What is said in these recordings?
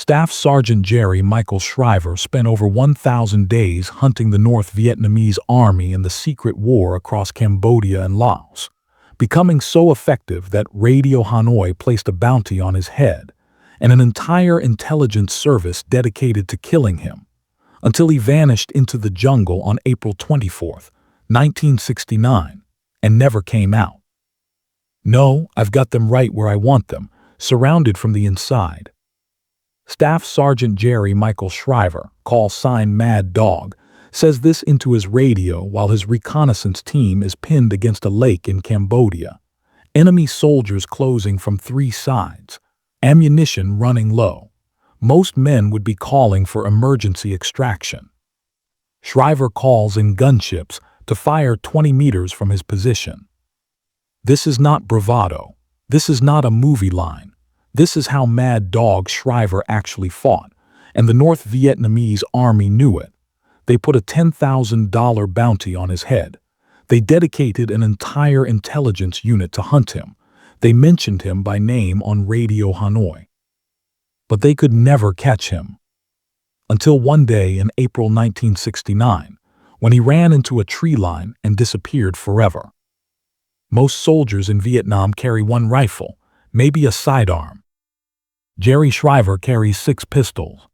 Staff Sergeant Jerry Michael Shriver spent over 1,000 days hunting the North Vietnamese army in the secret war across Cambodia and Laos, becoming so effective that Radio Hanoi placed a bounty on his head and an entire intelligence service dedicated to killing him, until he vanished into the jungle on April 24, 1969, and never came out. No, I've got them right where I want them, surrounded from the inside. Staff Sergeant Jerry Michael Shriver, call sign Mad Dog, says this into his radio while his reconnaissance team is pinned against a lake in Cambodia. Enemy soldiers closing from 3 sides. Ammunition running low. Most men would be calling for emergency extraction. Shriver calls in gunships to fire 20 meters from his position. This is not bravado. This is not a movie line. This is how Mad Dog Shriver actually fought, and the North Vietnamese army knew it. They put a $10,000 bounty on his head. They dedicated an entire intelligence unit to hunt him. They mentioned him by name on Radio Hanoi. But they could never catch him. Until one day in April 1969, when he ran into a tree line and disappeared forever. Most soldiers in Vietnam carry 1 rifle, maybe a sidearm. Jerry Shriver carries 6 pistols.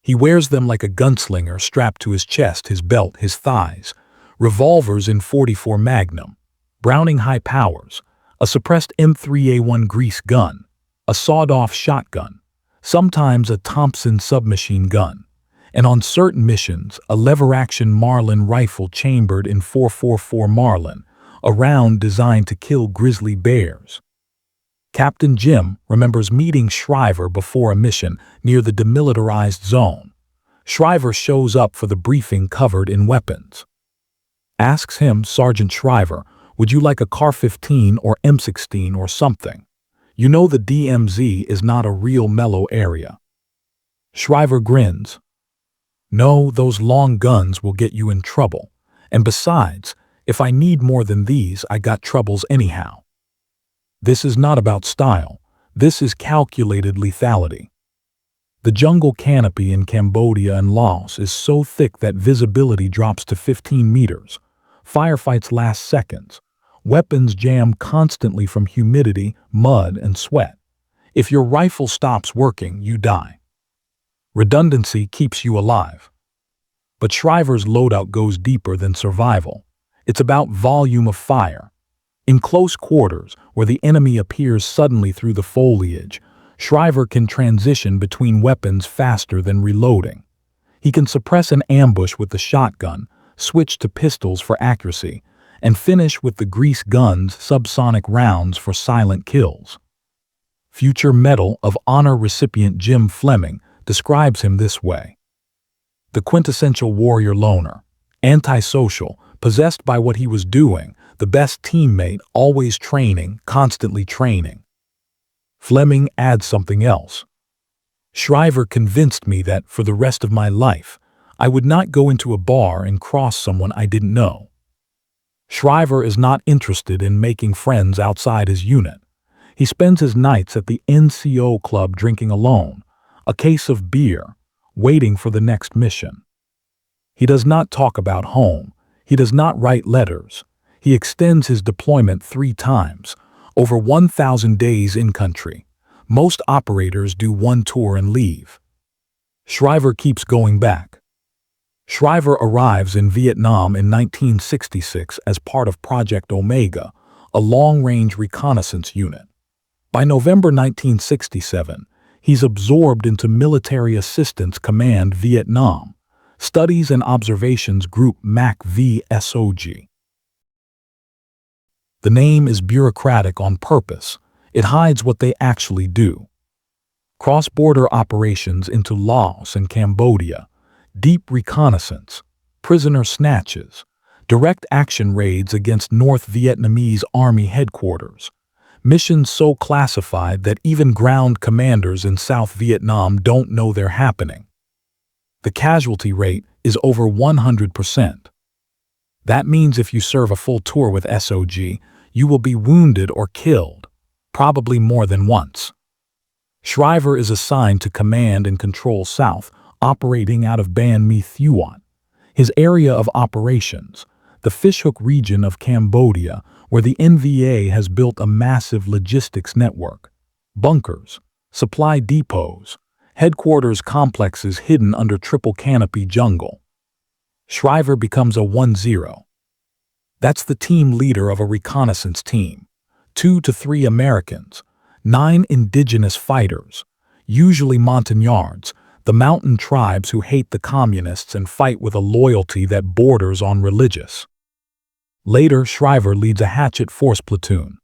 He wears them like a gunslinger strapped to his chest, his belt, his thighs, revolvers in .44 Magnum, Browning high powers, a suppressed M3A1 grease gun, a sawed-off shotgun, sometimes a Thompson submachine gun, and on certain missions, a lever-action Marlin rifle chambered in .444 Marlin, a round designed to kill grizzly bears. Captain Jim remembers meeting Shriver before a mission near the demilitarized zone. Shriver shows up for the briefing covered in weapons. Asks him, Sergeant Shriver, would you like a CAR-15 or M16 or something? You know the DMZ is not a real mellow area. Shriver grins. No, those long guns will get you in trouble. And besides, if I need more than these, I got troubles anyhow. This is not about style. This is calculated lethality. The jungle canopy in Cambodia and Laos is so thick that visibility drops to 15 meters. Firefights last seconds. Weapons jam constantly from humidity, mud, and sweat. If your rifle stops working, you die. Redundancy keeps you alive. But Shriver's loadout goes deeper than survival. It's about volume of fire. In close quarters, where the enemy appears suddenly through the foliage, Shriver can transition between weapons faster than reloading. He can suppress an ambush with the shotgun, switch to pistols for accuracy, and finish with the grease gun's subsonic rounds for silent kills. Future Medal of Honor recipient Jim Fleming describes him this way. The quintessential warrior loner, antisocial, possessed by what he was doing, the best teammate, always training, constantly training. Fleming adds something else. Shriver convinced me that, for the rest of my life, I would not go into a bar and cross someone I didn't know. Shriver is not interested in making friends outside his unit. He spends his nights at the NCO club drinking alone, a case of beer, waiting for the next mission. He does not talk about home. He does not write letters. He extends his deployment 3 times, over 1,000 days in country. Most operators do 1 tour and leave. Shriver keeps going back. Shriver arrives in Vietnam in 1966 as part of Project Omega, a long-range reconnaissance unit. By November 1967, he's absorbed into Military Assistance Command Vietnam, Studies and Observations Group MACV-SOG. The name is bureaucratic on purpose. It hides what they actually do. Cross-border operations into Laos and Cambodia, deep reconnaissance, prisoner snatches, direct action raids against North Vietnamese Army headquarters, missions so classified that even ground commanders in South Vietnam don't know they're happening. The casualty rate is over 100%. That means if you serve a full tour with SOG, you will be wounded or killed, probably more than once. Shriver is assigned to command and control South, operating out of Ban Mi Thuot. His area of operations, the Fishhook region of Cambodia, where the NVA has built a massive logistics network. Bunkers, supply depots, headquarters complexes hidden under triple canopy jungle. Shriver becomes a 1-0. That's the team leader of a reconnaissance team. 2 to 3 Americans, 9 indigenous fighters, usually Montagnards, the mountain tribes who hate the communists and fight with a loyalty that borders on religious. Later, Shriver leads a hatchet force platoon.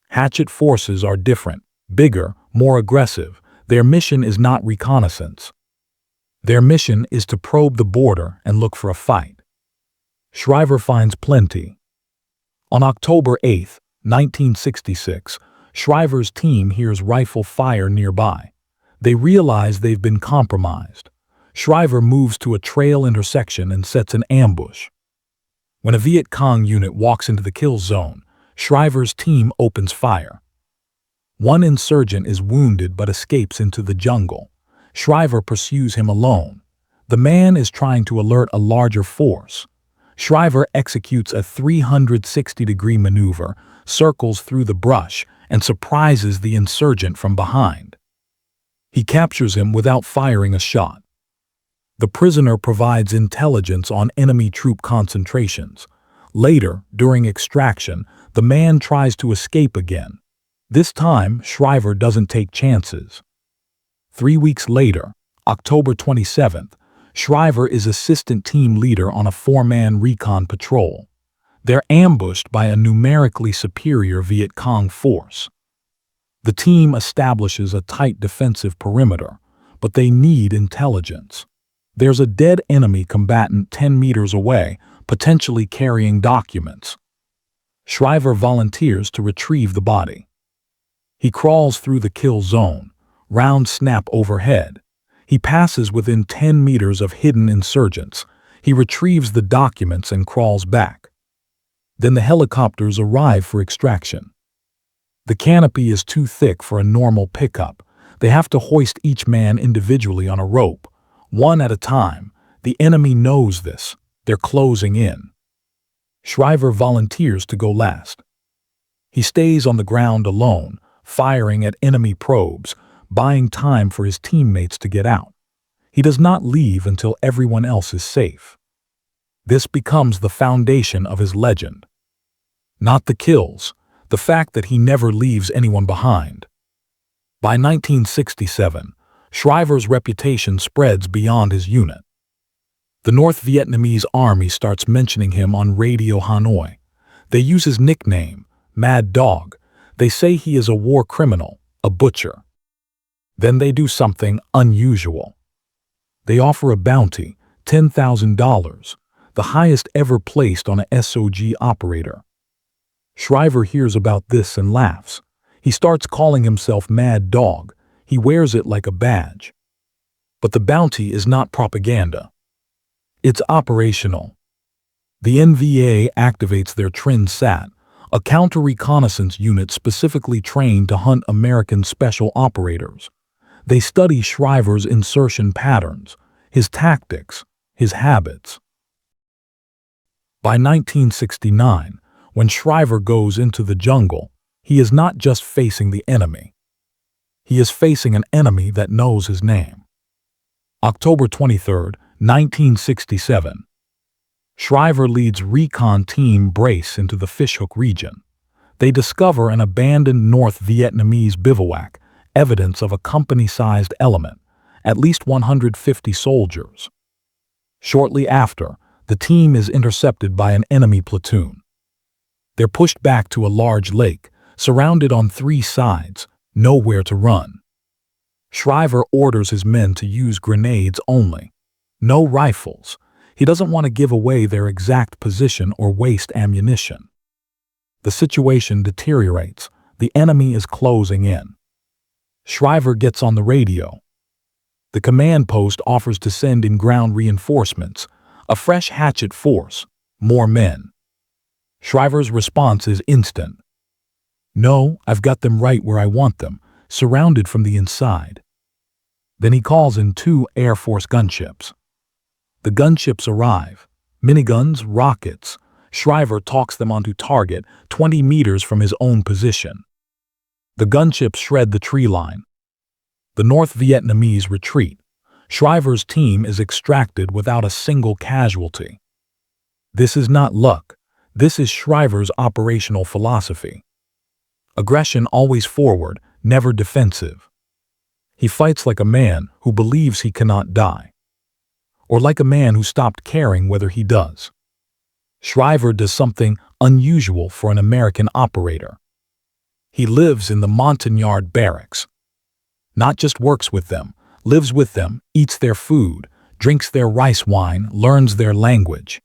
Hatchet forces are different, bigger, more aggressive. Their mission is not reconnaissance. Their mission is to probe the border and look for a fight. Shriver finds plenty. On October 8, 1966, Shriver's team hears rifle fire nearby. They realize they've been compromised. Shriver moves to a trail intersection and sets an ambush. When a Viet Cong unit walks into the kill zone, Shriver's team opens fire. One insurgent is wounded but escapes into the jungle. Shriver pursues him alone. The man is trying to alert a larger force. Shriver executes a 360-degree maneuver, circles through the brush, and surprises the insurgent from behind. He captures him without firing a shot. The prisoner provides intelligence on enemy troop concentrations. Later, during extraction, the man tries to escape again. This time, Shriver doesn't take chances. 3 weeks later, October 27th, Shriver is assistant team leader on a 4-man recon patrol. They're ambushed by a numerically superior Viet Cong force. The team establishes a tight defensive perimeter, but they need intelligence. There's a dead enemy combatant 10 meters away, potentially carrying documents. Shriver volunteers to retrieve the body. He crawls through the kill zone, rounds snap overhead. He passes within 10 meters of hidden insurgents. He retrieves the documents and crawls back. Then the helicopters arrive for extraction. The canopy is too thick for a normal pickup. They have to hoist each man individually on a rope, one at a time. The enemy knows this. They're closing in. Shriver volunteers to go last. He stays on the ground alone, firing at enemy probes, buying time for his teammates to get out. He does not leave until everyone else is safe. This becomes the foundation of his legend. Not the kills, the fact that he never leaves anyone behind. By 1967, Shriver's reputation spreads beyond his unit. The North Vietnamese army starts mentioning him on Radio Hanoi. They use his nickname, Mad Dog. They say he is a war criminal, a butcher. Then they do something unusual. They offer a bounty, $10,000, the highest ever placed on a SOG operator. Shriver hears about this and laughs. He starts calling himself Mad Dog. He wears it like a badge. But the bounty is not propaganda. It's operational. The NVA activates their TRIN-SAT, a counter-reconnaissance unit specifically trained to hunt American special operators. They study Shriver's insertion patterns, his tactics, his habits. By 1969, when Shriver goes into the jungle, he is not just facing the enemy. He is facing an enemy that knows his name. October 23, 1967. Shriver leads recon team Brace into the Fishhook region. They discover an abandoned North Vietnamese bivouac, evidence of a company-sized element, at least 150 soldiers. Shortly after, the team is intercepted by an enemy platoon. They're pushed back to a large lake, surrounded on 3 sides, nowhere to run. Shriver orders his men to use grenades only. No rifles. He doesn't want to give away their exact position or waste ammunition. The situation deteriorates. The enemy is closing in. Shriver gets on the radio. The command post offers to send in ground reinforcements, a fresh hatchet force, more men. Shriver's response is instant. No, I've got them right where I want them. surrounded from the inside. Then he calls in 2 Air Force gunships. The gunships arrive. Miniguns, rockets. Shriver talks them onto target 20 meters from his own position. The gunships shred the tree line. The North Vietnamese retreat. Shriver's team is extracted without a single casualty. This is not luck. This is Shriver's operational philosophy. Aggression always forward, never defensive. He fights like a man who believes he cannot die, or like a man who stopped caring whether he does. Shriver does something unusual for an American operator. He lives in the Montagnard barracks. Not just works with them, lives with them, eats their food, drinks their rice wine, learns their language.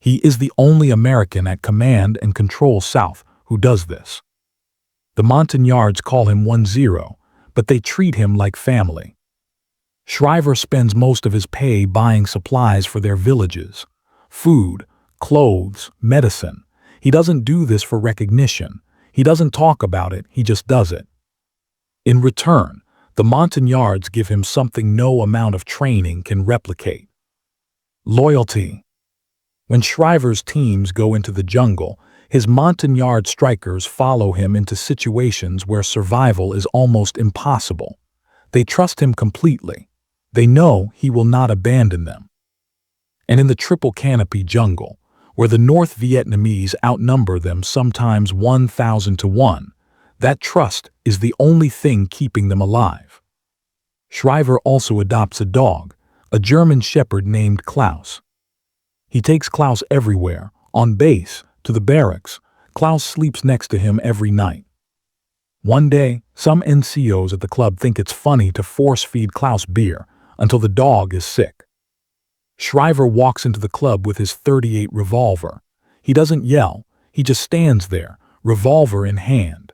He is the only American at Command and Control South who does this. The Montagnards call him 1-0, but they treat him like family. Shriver spends most of his pay buying supplies for their villages. Food, clothes, medicine. He doesn't do this for recognition. He doesn't talk about it, he just does it. In return, the Montagnards give him something no amount of training can replicate: loyalty. When Shriver's teams go into the jungle, his Montagnard strikers follow him into situations where survival is almost impossible. They trust him completely. They know he will not abandon them. And in the triple canopy jungle, where the North Vietnamese outnumber them sometimes 1,000 to 1, that trust is the only thing keeping them alive. Shriver also adopts a dog, a German shepherd named Klaus. He takes Klaus everywhere, on base, to the barracks. Klaus sleeps next to him every night. One day, some NCOs at the club think it's funny to force-feed Klaus beer until the dog is sick. Shriver walks into the club with his .38 revolver. He doesn't yell, he just stands there, revolver in hand.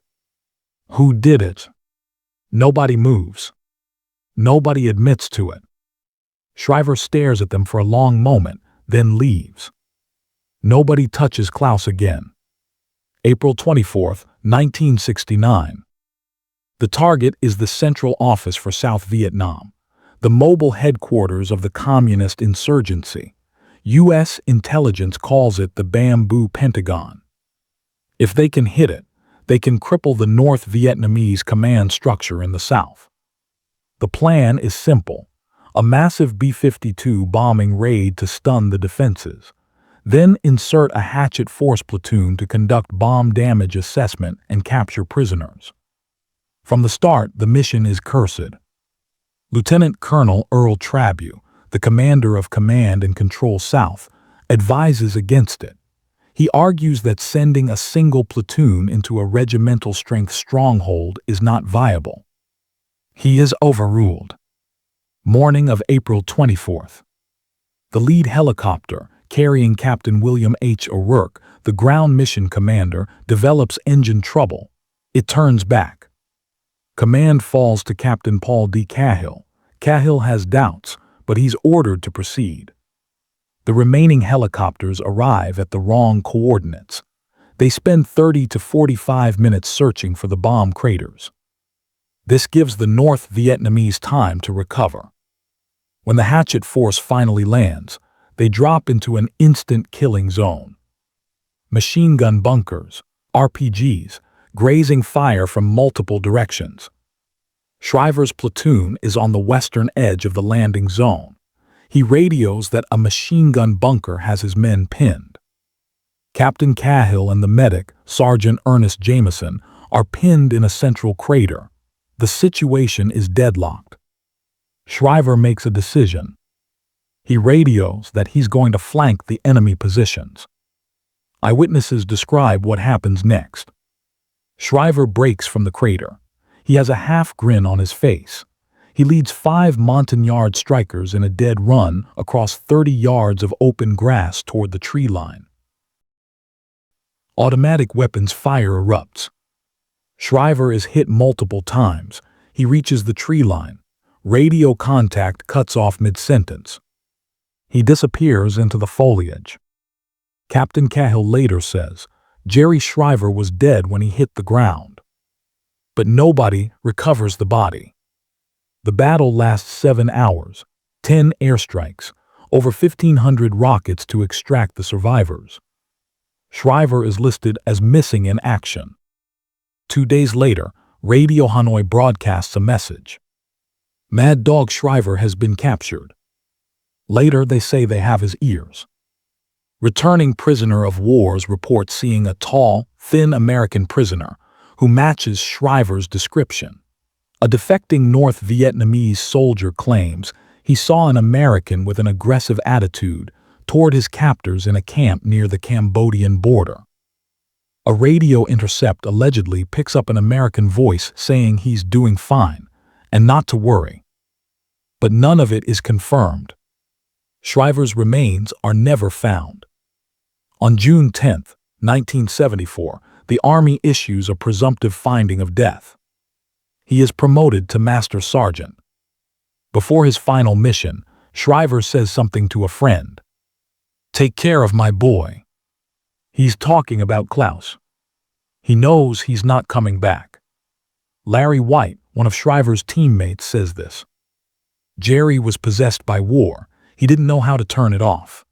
Who did it? Nobody moves. Nobody admits to it. Shriver stares at them for a long moment, then leaves. Nobody touches Klaus again. April 24, 1969. The target is the Central Office for South Vietnam, the mobile headquarters of the communist insurgency. U.S. intelligence calls it the Bamboo Pentagon. If they can hit it, they can cripple the North Vietnamese command structure in the south. The plan is simple: a massive B-52 bombing raid to stun the defenses. Then insert a hatchet force platoon to conduct bomb damage assessment and capture prisoners. From the start, the mission is cursed. Lieutenant Colonel Earl Trabu, the commander of Command and Control South, advises against it. He argues that sending a single platoon into a regimental-strength stronghold is not viable. He is overruled. Morning of April 24th. The lead helicopter, carrying Captain William H. O'Rourke, the ground mission commander, develops engine trouble. It turns back. Command falls to Captain Paul D. Cahill. Cahill has doubts, but he's ordered to proceed. The remaining helicopters arrive at the wrong coordinates. They spend 30 to 45 minutes searching for the bomb craters. This gives the North Vietnamese time to recover. When the hatchet force finally lands, they drop into an instant killing zone. Machine gun bunkers, RPGs, grazing fire from multiple directions. Shriver's platoon is on the western edge of the landing zone. He radios that a machine gun bunker has his men pinned. Captain Cahill and the medic, Sergeant Ernest Jameson, are pinned in a central crater. The situation is deadlocked. Shriver makes a decision. He radios that he's going to flank the enemy positions. Eyewitnesses describe what happens next. Shriver breaks from the crater. He has a half grin on his face. He leads 5 Montagnard strikers in a dead run across 30 yards of open grass toward the tree line. Automatic weapons fire erupts. Shriver is hit multiple times. He reaches the tree line. Radio contact cuts off mid-sentence. He disappears into the foliage. Captain Cahill later says, Jerry Shriver was dead when he hit the ground. but nobody recovers the body. The battle lasts 7 hours, 10 airstrikes, over 1,500 rockets to extract the survivors. Shriver is listed as missing in action. 2 days later, Radio Hanoi broadcasts a message. Mad Dog Shriver has been captured. Later, they say they have his ears. Returning prisoner of wars reports seeing a tall, thin American prisoner who matches Shriver's description. A defecting North Vietnamese soldier claims he saw an American with an aggressive attitude toward his captors in a camp near the Cambodian border. A radio intercept allegedly picks up an American voice saying he's doing fine and not to worry. But none of it is confirmed. Shriver's remains are never found. On June 10, 1974, the Army issues a presumptive finding of death. He is promoted to Master Sergeant. Before his final mission, Shriver says something to a friend. "Take care of my boy." He's talking about Klaus. He knows he's not coming back. Larry White, one of Shriver's teammates, says this. Jerry was possessed by war. He didn't know how to turn it off.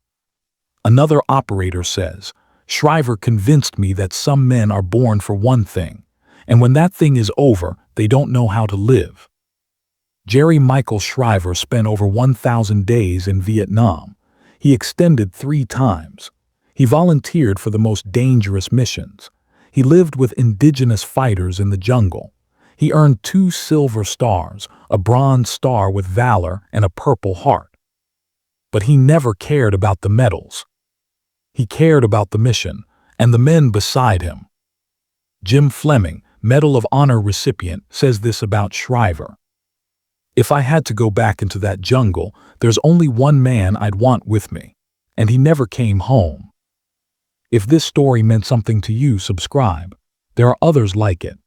Another operator says, Shriver convinced me that some men are born for one thing, and when that thing is over, they don't know how to live. Jerry Michael Shriver spent over 1,000 days in Vietnam. He extended 3 times. He volunteered for the most dangerous missions. He lived with indigenous fighters in the jungle. He earned 2 silver stars, a bronze star with valor, and a Purple Heart. But he never cared about the medals. He cared about the mission and the men beside him. Jim Fleming, Medal of Honor recipient, says this about Shriver. If I had to go back into that jungle, there's only one man I'd want with me, and he never came home. If this story meant something to you, subscribe. There are others like it.